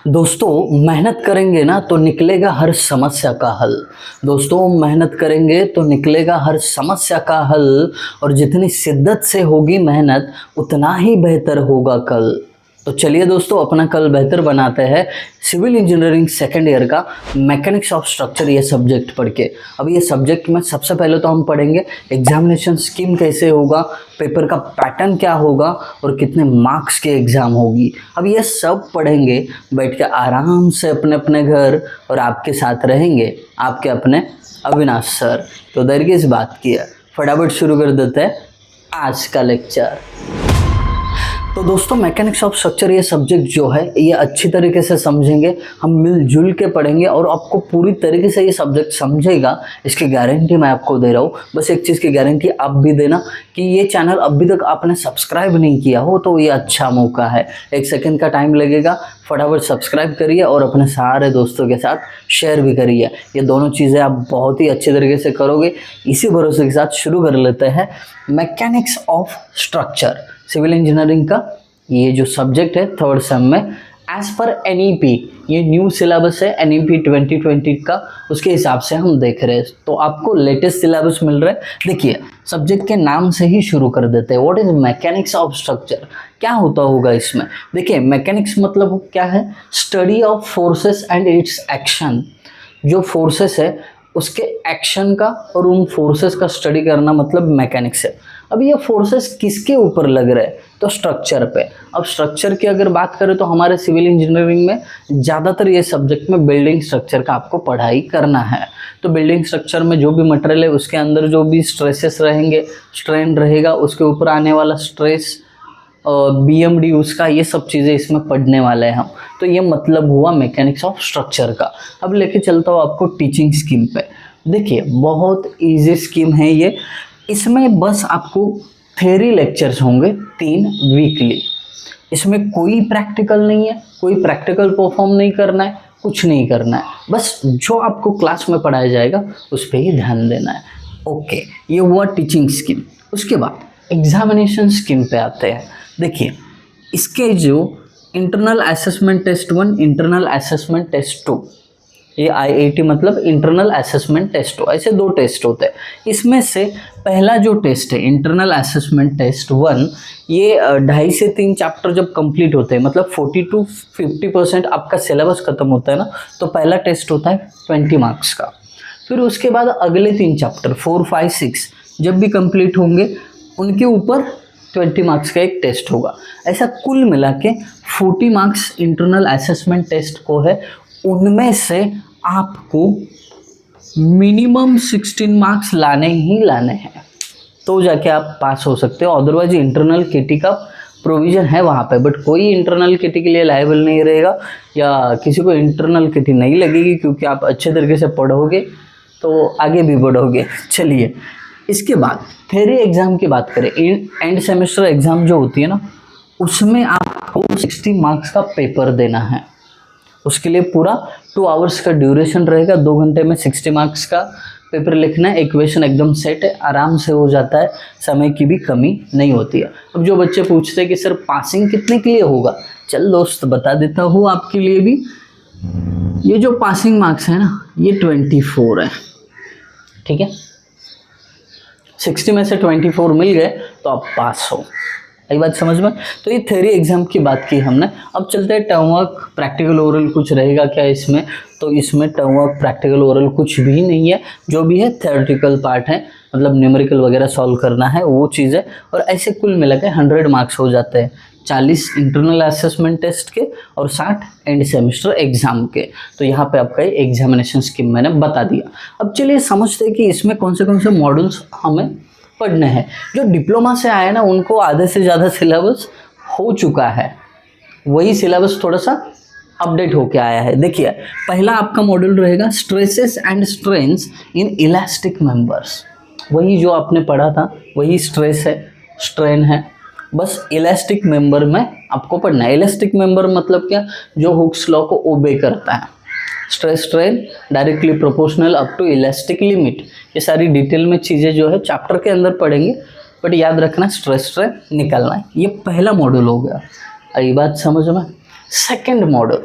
दोस्तों मेहनत करेंगे ना तो निकलेगा हर समस्या का हल। दोस्तों मेहनत करेंगे तो निकलेगा हर समस्या का हल। और जितनी शिद्दत से होगी मेहनत उतना ही बेहतर होगा कल। तो चलिए दोस्तों अपना कल बेहतर बनाते हैं सिविल इंजीनियरिंग सेकेंड ईयर का मैकेनिक्स ऑफ स्ट्रक्चर ये सब्जेक्ट पढ़ के। अब ये सब्जेक्ट में सबसे पहले तो हम पढ़ेंगे एग्जामिनेशन स्कीम कैसे होगा, पेपर का पैटर्न क्या होगा और कितने मार्क्स की एग्ज़ाम होगी। अब ये सब पढ़ेंगे बैठ के आराम से अपने अपने घर, और आपके साथ रहेंगे आपके अपने अविनाश सर। तो देर किस बात की है, फटाफट शुरू कर देते हैं आज का लेक्चर। तो दोस्तों मैकेनिक्स ऑफ स्ट्रक्चर ये सब्जेक्ट जो है ये अच्छी तरीके से समझेंगे, हम मिलजुल के पढ़ेंगे और आपको पूरी तरीके से ये सब्जेक्ट समझेगा, इसकी गारंटी मैं आपको दे रहा हूँ। बस एक चीज़ की गारंटी आप भी देना कि ये चैनल अभी तक आपने सब्सक्राइब नहीं किया हो तो ये अच्छा मौका है। 1 सेकंड का टाइम लगेगा, फटाफट सब्सक्राइब करिए और अपने सारे दोस्तों के साथ शेयर भी करिए। ये दोनों चीज़ें आप बहुत ही अच्छे तरीके से करोगे। इसी भरोसे के साथ शुरू कर लेते हैं mechanics of structure civil engineering का ये जो सब्जेक्ट है थर्ड सेम में। एज पर एनईपी, ये न्यू सिलेबस है एनईपी 2020 का, उसके हिसाब से हम देख रहे हैं। तो आपको लेटेस्ट सिलेबस मिल रहा है। देखिए सब्जेक्ट के नाम से ही शुरू कर देते हैं। What is mechanics of structure, क्या होता होगा इसमें। देखिए मैकेनिक्स मतलब क्या है, study of forces and it's action. जो फोर्सेस है उसके एक्शन का और उन फोर्सेस का स्टडी करना मतलब मैकेनिक्स है। अब ये फोर्सेस किसके ऊपर लग रहे हैं, तो स्ट्रक्चर पे। अब स्ट्रक्चर की अगर बात करें तो हमारे सिविल इंजीनियरिंग में ज़्यादातर ये सब्जेक्ट में बिल्डिंग स्ट्रक्चर का आपको पढ़ाई करना है। तो बिल्डिंग स्ट्रक्चर में जो भी मटेरियल है उसके अंदर जो भी स्ट्रेसेस रहेंगे, स्ट्रेन रहेगा, उसके ऊपर आने वाला स्ट्रेस, BMD उसका, ये सब चीज़ें इसमें पढ़ने वाले हैं हम। तो ये मतलब हुआ मैकेनिक्स ऑफ स्ट्रक्चर का। अब लेके चलता हूँ आपको टीचिंग स्कीम पे। देखिए बहुत इजी स्कीम है ये। इसमें बस आपको थ्योरी लेक्चर्स होंगे 3 वीकली। इसमें कोई प्रैक्टिकल नहीं है, कोई प्रैक्टिकल परफॉर्म नहीं करना है, कुछ नहीं करना है। बस जो आपको क्लास में पढ़ाया जाएगा उस पर ही ध्यान देना है। ओके, ये हुआ टीचिंग स्कीम। उसके बाद एग्जामिनेशन स्कीम पे आते हैं। देखिए इसके जो internal assessment test 1, internal assessment test 2, ये IAT मतलब इंटरनल असेसमेंट टेस्ट 2, ऐसे 2 टेस्ट होते हैं। इसमें से पहला जो टेस्ट है इंटरनल असेसमेंट टेस्ट 1, ये 2.5 से 3 चैप्टर जब कंप्लीट होते हैं, मतलब 40 to 50% आपका सिलेबस खत्म होता है ना, तो पहला टेस्ट होता है 20 मार्क्स का। फिर उसके बाद अगले 3 चैप्टर 4, 5, 6 जब भी कंप्लीट होंगे उनके ऊपर 20 मार्क्स का एक टेस्ट होगा। ऐसा कुल मिला के 40 मार्क्स इंटरनल असेसमेंट टेस्ट को है। उनमें से आपको मिनिमम 16 मार्क्स लाने ही लाने हैं, तो जाके आप पास हो सकते हो। अदरवाइज इंटरनल KT का प्रोविज़न है वहाँ पे, बट कोई इंटरनल KT के लिए लायबल नहीं रहेगा या किसी को इंटरनल KT नहीं लगेगी, क्योंकि आप अच्छे तरीके से पढ़ोगे तो आगे भी बढ़ोगे। चलिए इसके बाद थ्योरी एग्ज़ाम की बात करें, एंड सेमेस्टर एग्ज़ाम जो होती है ना, उसमें आपको 60 मार्क्स का पेपर देना है। उसके लिए पूरा 2 आवर्स का ड्यूरेशन रहेगा, 2 घंटे में 60 मार्क्स का पेपर लिखना है। इक्वेशन एकदम सेट है, आराम से हो जाता है, समय की भी कमी नहीं होती है। अब जो बच्चे पूछते हैं कि सर पासिंग कितने के लिए होगा, चल दोस्त बता देता हूँ आपके लिए भी। ये जो पासिंग मार्क्स है ना, ये 24 है, ठीक है। 60 में से 24 मिल गए तो आप पास हो। यही बात समझ में। तो ये थ्योरी एग्जाम की बात की हमने। अब चलते हैं टर्म वर्क, प्रैक्टिकल ओरल कुछ रहेगा क्या इसमें, तो इसमें टर्म वर्क प्रैक्टिकल ओरल कुछ भी नहीं है। जो भी है थ्योरेटिकल पार्ट है, मतलब न्यूमेरिकल वगैरह सॉल्व करना है वो चीज़ है। और ऐसे कुल मिला के 100 मार्क्स हो जाते हैं, 40 इंटरनल असेसमेंट टेस्ट के और 60 एंड सेमेस्टर एग्जाम के। तो यहाँ पे आपका एग्जामिनेशन स्कीम मैंने बता दिया। अब चलिए समझते हैं कि इसमें कौन से मॉड्यूल्स हमें पढ़ने हैं। जो डिप्लोमा से आए ना उनको आधे से ज़्यादा सिलेबस हो चुका है, वही सिलेबस थोड़ा सा अपडेट होके आया है। देखिए पहला आपका मॉड्यूल रहेगा stresses and strains in elastic members. वही जो आपने पढ़ा था वही स्ट्रेस है, स्ट्रेन है, बस इलास्टिक मेंबर में आपको पढ़ना है। इलास्टिक मेंबर मतलब क्या, जो हुक्स लॉ को ओबे करता है। Stress strain directly proportional up to elastic limit, ये सारी डिटेल में चीज़ें जो है चैप्टर के अंदर पढ़ेंगे, बट याद रखना स्ट्रेस स्ट्रेन निकालना है। ये पहला मॉड्यूल हो गया। आई बात समझ में। सेकंड मॉड्यूल,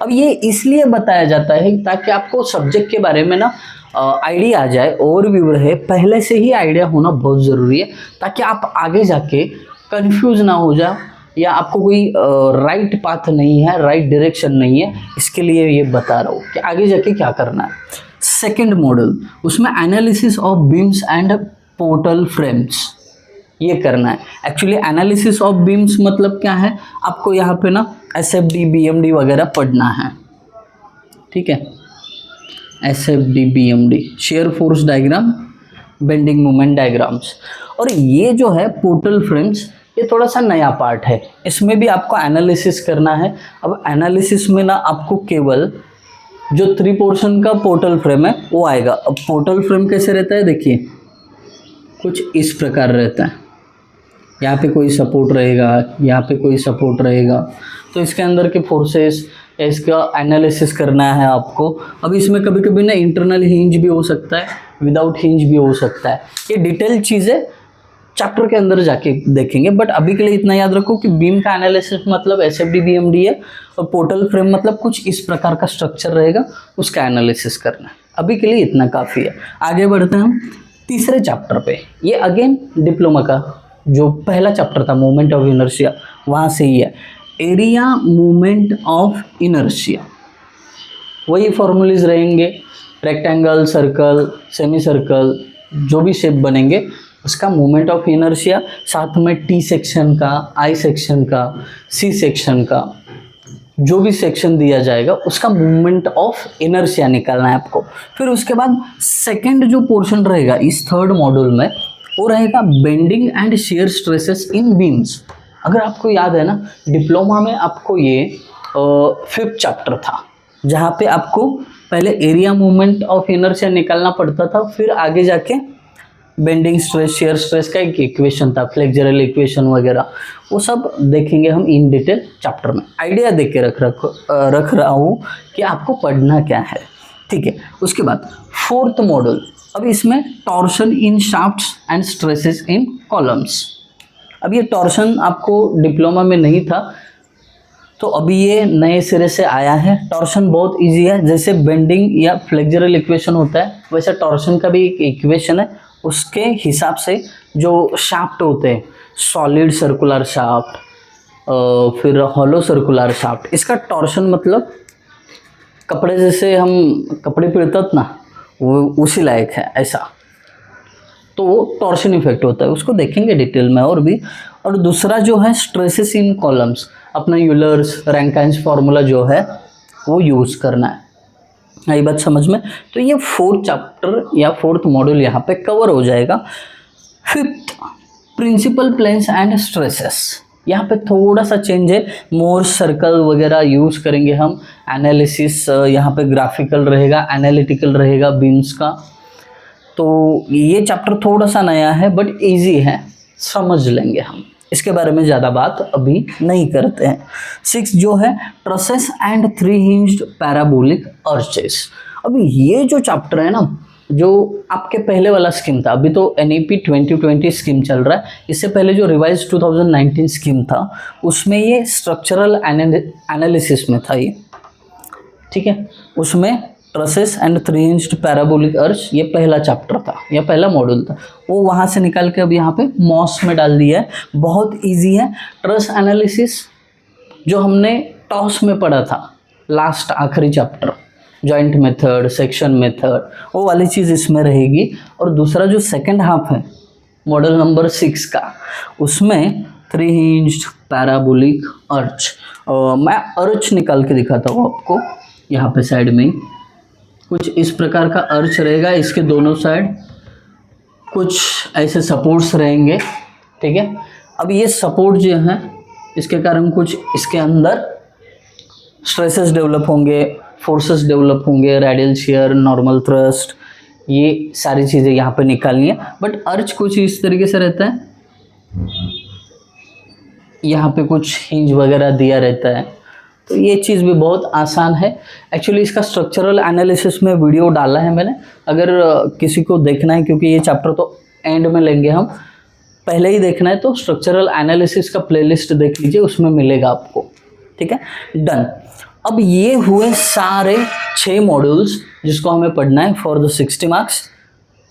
अब ये इसलिए बताया जाता है ताकि आपको सब्जेक्ट के बारे में ना आइडिया आ जाए, ओवरव्यू रहे, पहले से ही आइडिया होना बहुत ज़रूरी है ताकि आप आगे जाके कंफ्यूज ना हो जाए या आपको कोई राइट पाथ नहीं है, राइट डायरेक्शन नहीं है, इसके लिए ये बता रहा हूँ कि आगे जाके क्या करना है। सेकंड मॉडल, उसमें analysis of beams and portal frames ये करना है। एक्चुअली एनालिसिस ऑफ बीम्स मतलब क्या है, आपको यहाँ पे ना SFD BMD वगैरह पढ़ना है, ठीक है। SFD BMD shear force diagram, bending moment diagrams. और ये जो है पोर्टल फ्रेम्स, ये थोड़ा सा नया पार्ट है, इसमें भी आपको एनालिसिस करना है। अब एनालिसिस में ना आपको केवल जो 3 पोर्शन का पोर्टल फ्रेम है वो आएगा। अब पोर्टल फ्रेम कैसे रहता है, देखिए कुछ इस प्रकार रहता है, यहाँ पे कोई सपोर्ट रहेगा, यहाँ पे कोई सपोर्ट रहेगा, तो इसके अंदर के फोर्सेस इसका एनालिसिस करना है आपको। अब इसमें कभी कभी ना इंटरनल हिंज भी हो सकता है, विदाउट हिंज भी हो सकता है, ये डिटेल चीज़ें चैप्टर के अंदर जाके देखेंगे। बट अभी के लिए इतना याद रखो कि बीम का एनालिसिस मतलब SFD BMD है और पोर्टल फ्रेम मतलब कुछ इस प्रकार का स्ट्रक्चर रहेगा, उसका एनालिसिस करना है। अभी के लिए इतना काफ़ी है। आगे बढ़ते हैं हम तीसरे चैप्टर पे। ये अगेन डिप्लोमा का जो पहला चैप्टर था मोमेंट ऑफ इनर्शिया, वहाँ से ही है। एरिया मोमेंट ऑफ इनर्शिया, वही फॉर्मूलेज रहेंगे, रेक्टेंगल, सर्कल, सेमी सर्कल, जो भी शेप बनेंगे उसका मोमेंट ऑफ इनर्शिया, साथ में T सेक्शन का, I सेक्शन का, C सेक्शन का, जो भी सेक्शन दिया जाएगा उसका मोमेंट ऑफ इनर्शिया निकालना है आपको। फिर उसके बाद सेकंड जो पोर्शन रहेगा इस थर्ड मॉड्यूल में वो रहेगा bending and shear stresses in beams. अगर आपको याद है ना, डिप्लोमा में आपको ये 5th चैप्टर था जहाँ पे आपको पहले एरिया मोमेंट ऑफ इनर्शिया निकालना पड़ता था, फिर आगे जाके बेंडिंग स्ट्रेस, शेयर स्ट्रेस का एक इक्वेशन था, फ्लेक्सुरल इक्वेशन वगैरह, वो सब देखेंगे हम इन डिटेल चैप्टर में। आइडिया देख के रख रहा हूँ कि आपको पढ़ना क्या है, ठीक है। उसके बाद 4th मॉड्यूल, अब इसमें torsion in shafts and stresses in columns. अब ये टॉर्शन आपको डिप्लोमा में नहीं था, तो अभी ये नए सिरे से आया है। टॉर्शन बहुत इजी है, जैसे बेंडिंग या फ्लेक्सुरल इक्वेशन होता है वैसे टॉर्शन का भी एक इक्वेशन है, उसके हिसाब से जो शाफ्ट होते हैं, सॉलिड सर्कुलर शाफ्ट, फिर हॉलो सर्कुलर शाफ्ट, इसका टॉर्शन मतलब कपड़े जैसे हम कपड़े पहनते ना, वो उसी लायक है ऐसा, तो वो टॉर्शन इफेक्ट होता है, उसको देखेंगे डिटेल में और भी। और दूसरा जो है स्ट्रेसेस इन कॉलम्स, अपना यूलर्स रैंकाइन्स फार्मूला जो है वो यूज़ करना है। आई बात समझ में? तो ये 4th चैप्टर या 4th मॉड्यूल यहाँ पे कवर हो जाएगा। 5th principal plains and stresses, यहाँ पे थोड़ा सा चेंज है, मोर सर्कल वगैरह यूज़ करेंगे हम। एनालिसिस यहाँ पे ग्राफिकल रहेगा, एनालिटिकल रहेगा बीम्स का। तो ये चैप्टर थोड़ा सा नया है बट इजी है, समझ लेंगे हम, इसके बारे में ज़्यादा बात अभी नहीं करते हैं। 6 जो है trusses and 3 hinged parabolic arches. अभी ये जो चैप्टर है ना, जो आपके पहले वाला स्कीम था, अभी तो NEP 2020 स्कीम चल रहा है, इससे पहले जो रिवाइज 2019 स्कीम था उसमें ये स्ट्रक्चरल एनालिसिस में था ये, ठीक है। उसमें trusses and 3 hinged parabolic arch ये पहला चैप्टर था या पहला मॉड्यूल था, वो वहाँ से निकाल के अब यहाँ पे मॉस में डाल दिया है। बहुत इजी है। ट्रस एनालिसिस जो हमने टॉस में पढ़ा था लास्ट आखिरी chapter, joint method, section method, वो वाली चीज़ इसमें रहेगी। और दूसरा जो सेकंड हाफ है मॉडल नंबर 6 का, उसमें 3 हिंज्ड पैराबोलिक आर्च, मैं आर्च निकाल के दिखाता हूँ आपको। यहाँ पे साइड में कुछ इस प्रकार का आर्च रहेगा, इसके दोनों साइड कुछ ऐसे सपोर्ट्स रहेंगे, ठीक है। अब ये सपोर्ट जो है इसके कारण कुछ इसके अंदर स्ट्रेसेस डेवलप होंगे, फोर्सेस डेवलप होंगे, रेडियल शियर, नॉर्मल थ्रस्ट, ये सारी चीज़ें यहाँ पे निकालनी है। बट आर्च कुछ इस तरीके से रहता है, यहाँ पे कुछ हिंज वगैरह दिया रहता है, तो ये चीज़ भी बहुत आसान है। एक्चुअली इसका स्ट्रक्चरल एनालिसिस में वीडियो डाला है मैंने, अगर किसी को देखना है, क्योंकि ये चैप्टर तो एंड में लेंगे हम, पहले ही देखना है तो स्ट्रक्चरल एनालिसिस का प्लेलिस्ट देख लीजिए, उसमें मिलेगा आपको, ठीक है। डन। अब ये हुए सारे 6 मॉड्यूल्स जिसको हमें पढ़ना है for the 60 marks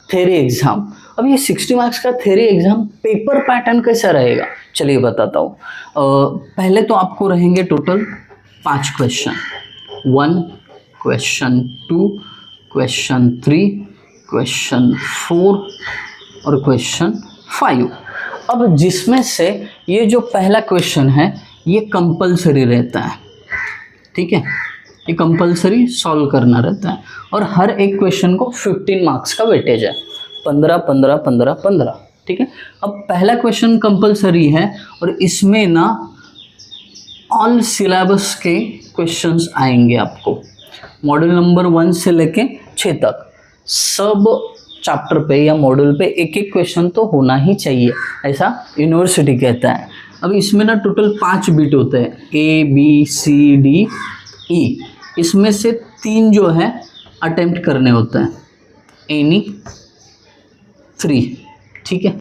theory exam. अब ये 60 मार्क्स का थ्योरी एग्जाम पेपर पैटर्न कैसा रहेगा, चलिए बताता हूँ। पहले तो आपको रहेंगे total 5 question, 1 question 2 question 3 question 4 और क्वेश्चन 5। अब जिसमें से ये जो पहला क्वेश्चन है ये कंपलसरी रहता है, ठीक है, ये कंपलसरी सॉल्व करना रहता है और हर एक क्वेश्चन को 15 मार्क्स का वेटेज है, 15 15 15 15, ठीक है। अब पहला क्वेश्चन कंपलसरी है और इसमें ना ऑल सिलेबस के क्वेश्चंस आएंगे आपको, मॉड्यूल नंबर 1 से लेके 6 तक सब चैप्टर पे या मॉड्यूल पे एक एक क्वेश्चन तो होना ही चाहिए, ऐसा यूनिवर्सिटी कहता है। अब इसमें ना टोटल 5 बिट होते हैं, A B C D E, इसमें से 3 जो है अटेम्प्ट करने होते हैं, एनी 3, ठीक है।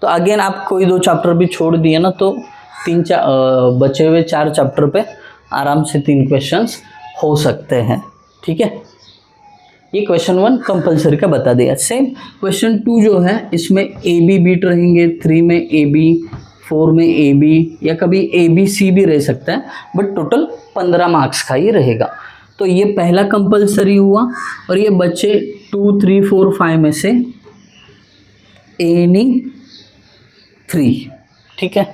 तो अगेन आप कोई 2 चैप्टर भी छोड़ दिए ना तो बचे हुए 4 चैप्टर पे आराम से 3 क्वेश्चंस हो सकते हैं, ठीक है। ये क्वेश्चन 1 कंपलसरी का बता दिया। सेम क्वेश्चन 2 जो है इसमें ए बी बीट रहेंगे, 3 में ए बी, 4 में ए बी या कभी ए बी सी भी रह सकता है, बट टोटल 15 मार्क्स का ही रहेगा। तो ये पहला कंपलसरी हुआ और ये बच्चे 2 3 4 5 में से एनी 3, ठीक है।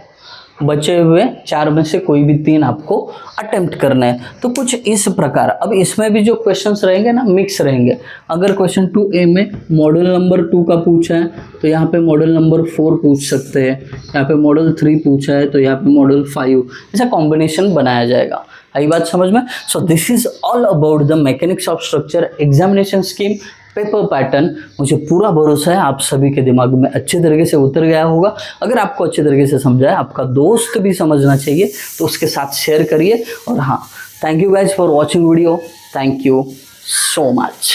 बचे हुए 4 में से कोई भी 3 आपको अटेम्प्ट करना है। तो कुछ इस प्रकार, अब इसमें भी जो क्वेश्चंस रहेंगे ना मिक्स रहेंगे। अगर क्वेश्चन 2A में मॉड्यूल नंबर 2 का पूछा है तो यहाँ पे मॉड्यूल नंबर 4 पूछ सकते हैं, यहाँ पे मॉड्यूल 3 पूछा है तो यहाँ पे मॉड्यूल 5, ऐसा कॉम्बिनेशन बनाया जाएगा। आई बात समझ में? So this is all about the mechanics of structure examination scheme paper pattern. मुझे पूरा भरोसा है आप सभी के दिमाग में अच्छे तरीके से उतर गया होगा। अगर आपको अच्छे तरीके से समझा है, आपका दोस्त भी समझना चाहिए तो उसके साथ शेयर करिए। और हाँ, thank you guys for watching video, thank you so much.